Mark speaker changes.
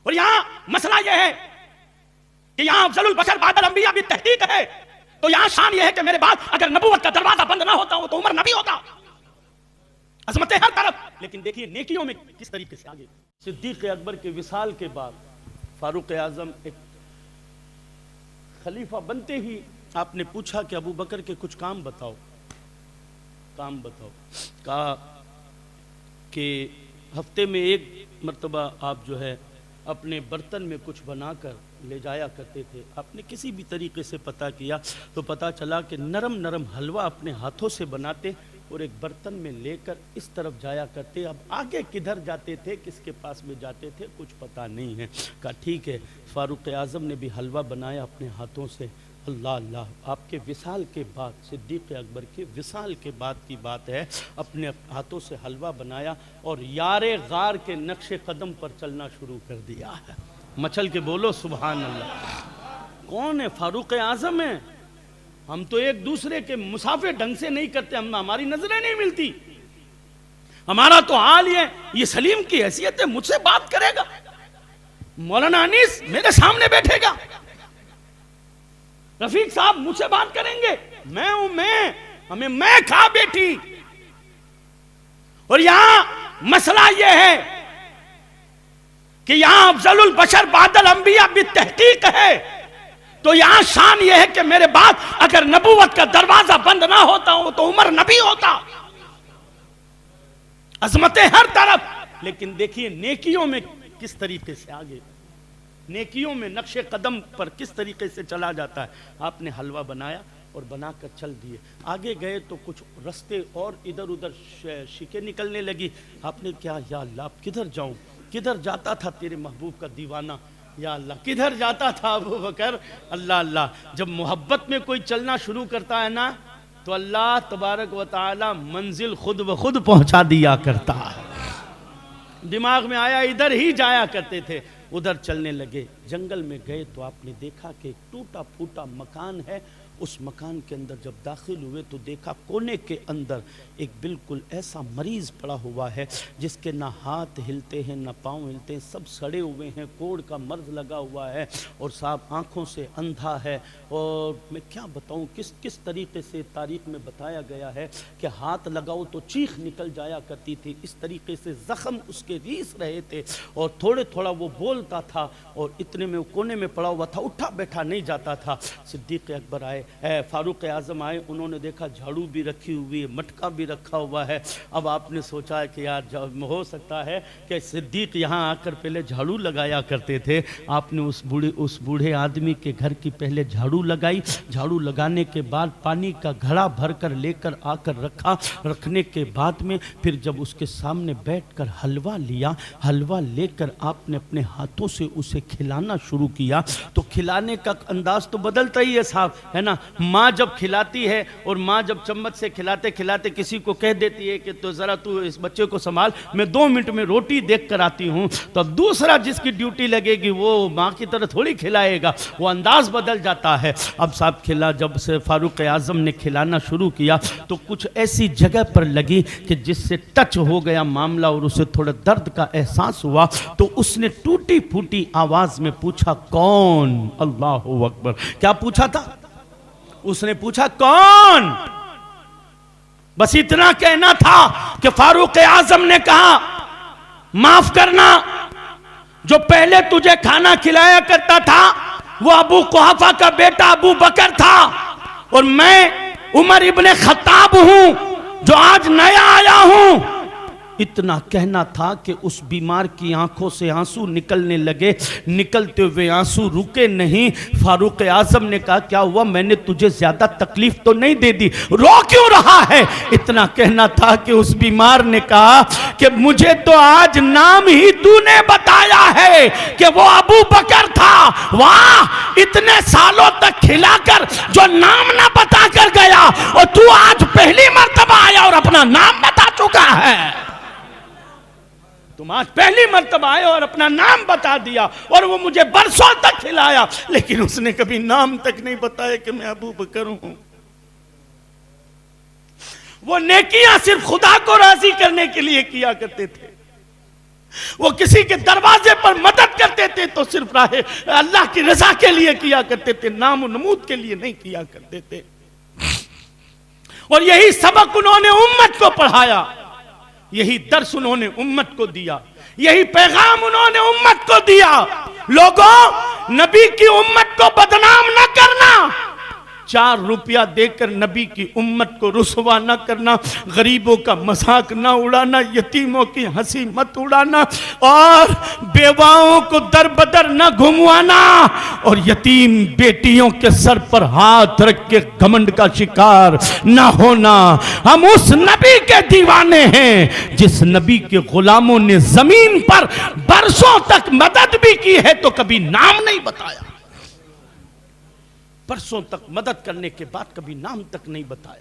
Speaker 1: اور یہاں مسئلہ یہ ہے کہ یہاں افضل البشر بعد الانبیاء بھی تحقیق ہے، تو یہاں شان یہ ہے کہ میرے بعد اگر نبوت کا دروازہ بند نہ ہوتا ہو تو عمر نبی ہوتا، عظمتیں ہر طرف۔ لیکن دیکھیے نیکیوں میں کس طریقے سے آگے۔ صدیق اکبر کے وصال کے بعد فاروق اعظم ایک خلیفہ بنتے ہی آپ نے پوچھا کہ ابو بکر کے کچھ کام بتاؤ، کام بتاؤ۔ کہا کہ ہفتے میں ایک مرتبہ آپ جو ہے اپنے برتن میں کچھ بنا کر لے جایا کرتے تھے۔ آپ نے کسی بھی طریقے سے پتہ کیا تو پتہ چلا کہ نرم نرم حلوہ اپنے ہاتھوں سے بناتے اور ایک برتن میں لے کر اس طرف جایا کرتے۔ اب آگے کدھر جاتے تھے، کس کے پاس میں جاتے تھے، کچھ پتہ نہیں ہے۔ کہا ٹھیک ہے، فاروق اعظم نے بھی حلوہ بنایا اپنے ہاتھوں سے۔ اللہ اللہ، آپ کے وصال کے بعد، صدیق اکبر کے وصال کے بعد کی بات ہے، اپنے ہاتھوں سے حلوہ بنایا اور یار غار کے نقش قدم پر چلنا شروع کر دیا ہے۔ مچل کے بولو سبحان اللہ۔ کون ہے؟ فاروق اعظم ہے۔ ہم تو ایک دوسرے کے مسافر ڈھنگ سے نہیں کرتے، ہماری نظریں نہیں ملتی۔ ہمارا تو حال یہ ہے، یہ سلیم کی حیثیت ہے، مجھ سے بات کرے گا، مولانا انیس میرے سامنے بیٹھے گا، رفیق صاحب مجھ سے بات کریں گے، میں ہوں ہمیں میں کھا بیٹھی۔ اور یہاں مسئلہ یہ ہے کہ یہاں افضل البشر بعد الانبیاء بھی تحقیق ہے، تو یہاں شان یہ ہے کہ میرے بعد اگر نبوت کا دروازہ بند نہ ہوتا ہو تو عمر نبی ہوتا، عظمتیں ہر طرف۔ لیکن دیکھیے نیکیوں میں کس طریقے سے آگے، نیکیوں میں نقش قدم پر کس طریقے سے چلا جاتا ہے۔ آپ نے حلوہ بنایا اور بنا کر چل دیے، آگے گئے تو کچھ رستے اور ادھر ادھر شکے نکلنے لگی۔ آپ نے کہا یا اللہ اب کدھر جاؤں، کدھر جاتا تھا تیرے محبوب کا دیوانہ، یا اللہ کدھر جاتا تھا ابو بکر۔ اللہ اللہ، جب محبت میں کوئی چلنا شروع کرتا ہے نا تو اللہ تبارک و تعالی منزل خود بخود پہنچا دیا کرتا ہے۔ دماغ میں آیا ادھر ہی جایا کرتے تھے، ادھر چلنے لگے، جنگل میں گئے تو آپ نے دیکھا کہ ایک ٹوٹا پھوٹا مکان ہے۔ اس مکان کے اندر جب داخل ہوئے تو دیکھا کونے کے اندر ایک بالکل ایسا مریض پڑا ہوا ہے جس کے نہ ہاتھ ہلتے ہیں نہ پاؤں ہلتے ہیں، سب سڑے ہوئے ہیں، کوڑ کا مرض لگا ہوا ہے اور صاحب آنکھوں سے اندھا ہے۔ اور میں کیا بتاؤں کس طریقے سے تاریخ میں بتایا گیا ہے کہ ہاتھ لگاؤ تو چیخ نکل جایا کرتی تھی، اس طریقے سے زخم اس کے ریس رہے تھے اور تھوڑے تھوڑا وہ بولتا تھا اور اتنے میں وہ کونے میں پڑا ہوا تھا، اٹھا بیٹھا نہیں جاتا تھا۔ صدیق اکبر آئے، فاروق اعظم آئے، انہوں نے دیکھا جھاڑو بھی رکھی ہوئی ہے، مٹکا بھی رکھا ہوا ہے۔ اب آپ نے سوچا کہ یار ہو سکتا ہے کہ صدیق یہاں آ کر پہلے جھاڑو لگایا کرتے تھے۔ آپ نے اس بوڑھے آدمی کے گھر کی پہلے جھاڑو لگائی، جھاڑو لگانے کے بعد پانی کا گھڑا بھر کر لے کر آ کر رکھا، رکھنے کے بعد میں پھر جب اس کے سامنے بیٹھ کر حلوہ لیا، حلوہ لے کر آپ نے اپنے ہاتھوں سے اسے کھلانا شروع کیا۔ تو کھلانے کا انداز تو بدلتا ہی ہے صاحب، ہے نا۔ ماں جب کھلاتی ہے اور ماں جب چمچ سے کھلاتے کھلاتے کسی کو کہہ دیتی ہے کہ تو ذرا تو اس بچے کو سنبھال، میں 2 منٹ میں روٹی دیکھ کر آتی ہوں، تو اب دوسرا جس کی ڈیوٹی لگے گی وہ ماں کی طرح تھوڑی کھلائے گا، وہ انداز بدل جاتا ہے۔ اب صاحب کھلا، جب سے فاروق اعظم نے کھلانا شروع کیا تو کچھ ایسی جگہ پر لگی کہ جس سے ٹچ ہو گیا معاملہ اور اسے تھوڑا درد کا احساس ہوا، تو اس نے ٹوٹی پھوٹی آواز میں پوچھا کون؟ اللہ اکبر، کیا پوچھا تھا؟ اس نے پوچھا کون؟ بس اتنا کہنا تھا کہ فاروق اعظم نے کہا معاف کرنا، جو پہلے تجھے کھانا کھلایا کرتا تھا وہ ابو قحافہ کا بیٹا ابو بکر تھا، اور میں عمر ابن خطاب ہوں جو آج نیا آیا ہوں۔ اتنا کہنا تھا کہ اس بیمار کی آنکھوں سے آنسو نکلنے لگے، نکلتے ہوئے آنسو رکے نہیں۔ فاروق اعظم نے کہا کیا ہوا، میں نے تجھے زیادہ تکلیف تو نہیں دے دی، رو کیوں رہا ہے؟ اتنا کہنا تھا کہ اس بیمار نے کہا کہ مجھے تو آج نام ہی تو نے بتایا ہے کہ وہ ابو بکر تھا، واہ اتنے سالوں تک کھلا کر جو نام نہ بتا کر گیا اور تو آج پہلی مرتبہ آیا اور اپنا نام بتا چکا ہے۔ تم آج پہلی مرتبہ آئے اور اپنا نام بتا دیا، اور وہ مجھے برسوں تک کھلایا، لیکن اس نے کبھی نام تک نہیں بتایا کہ میں ابو بکر ہوں۔ وہ نیکیاں صرف خدا کو راضی کرنے کے لیے کیا کرتے تھے، وہ کسی کے دروازے پر مدد کرتے تھے، تھے تو صرف راہ اللہ کی رضا کے لیے کیا کرتے تھے، نام و نمود کے لیے نہیں کیا کرتے تھے۔ اور یہی سبق انہوں نے امت کو پڑھایا، یہی درس انہوں نے امت کو دیا، یہی پیغام انہوں نے امت کو دیا۔ لوگوں، نبی کی امت کو بدنام نہ کرنا، 4 روپیہ دے کر نبی کی امت کو رسوا نہ کرنا، غریبوں کا مذاق نہ اڑانا، یتیموں کی ہنسی مت اڑانا، اور بیواؤں کو در بدر نہ گھموانا، اور یتیم بیٹیوں کے سر پر ہاتھ رکھ کے گھمنڈ کا شکار نہ ہونا۔ ہم اس نبی کے دیوانے ہیں جس نبی کے غلاموں نے زمین پر برسوں تک مدد بھی کی ہے تو کبھی نام نہیں بتایا، برسوں تک مدد کرنے کے بعد کبھی نام تک نہیں بتایا۔